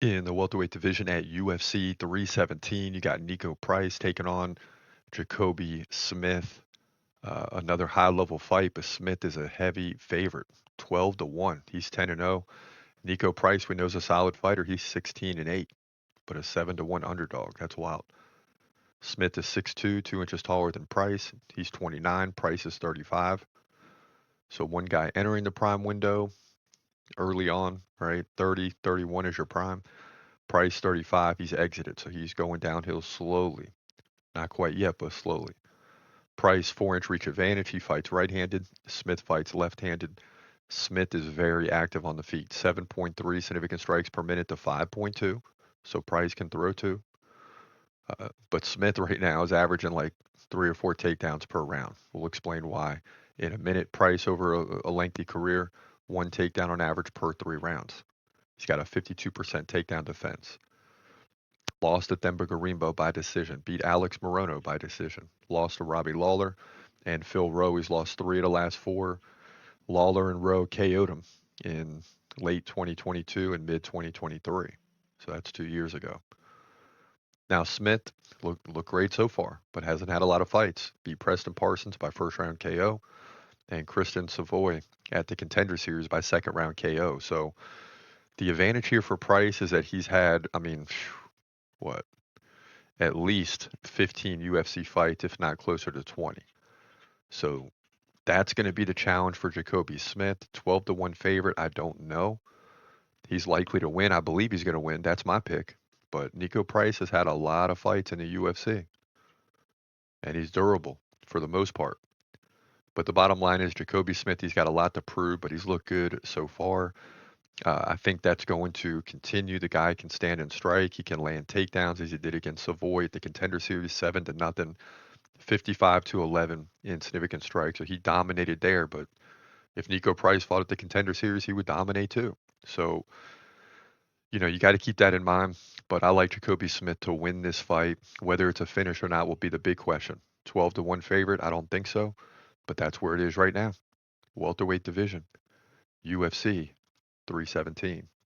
In the welterweight division at UFC 317, you got Niko Price taking on Jacobe Smith. Another high-level fight, but Smith is a heavy favorite, 12-1. He's 10-0. Niko Price, we know, is a solid fighter. He's 16-8, but a 7-1 underdog. That's wild. Smith is 6'2", 2 inches taller than Price. He's 29. Price is 35. So one guy entering the prime window early on, right? 30, 31 is your prime. Price 35, he's exited, so he's going downhill slowly. Not quite yet, but slowly. Price 4-inch reach advantage. He fights right-handed. Smith fights left-handed. Smith is very active on the feet. 7.3 significant strikes per minute to 5.2. So Price can throw two. But Smith right now is averaging like 3 or 4 takedowns per round. We'll explain why in a minute. Price over a lengthy career, 1 takedown on average per 3 rounds. He's got a 52% takedown defense. Lost to Themba Gorimbo by decision. Beat Alex Morono by decision. Lost to Robbie Lawler and Phil Rowe. He's lost 3 of the last 4. Lawler and Rowe KO'd him in late 2022 and mid 2023. So that's 2 years ago. Now Smith looked great so far, but hasn't had a lot of fights. Beat Preston Parsons by first round KO and Kristen Savoy at the Contender Series by second round KO. So the advantage here for Price is that he's had, I mean, what, at least 15 UFC fights, if not closer to 20. So that's going to be the challenge for Jacobe Smith. 12-1 favorite. I don't know. He's likely to win. I believe he's going to win. That's my pick. But Niko Price has had a lot of fights in the UFC, and he's durable for the most part. But the bottom line is Jacobe Smith, he's got a lot to prove, but he's looked good so far. I think that's going to continue. The guy can stand and strike. He can land takedowns as he did against Savoy at the Contender Series, 7-0, 55-11 in significant strikes. So he dominated there. But if Niko Price fought at the Contender Series, he would dominate too. So, you got to keep that in mind. But I like Jacobe Smith to win this fight. Whether it's a finish or not will be the big question. 12-1 favorite? I don't think so. But that's where it is right now. Welterweight division, UFC 317.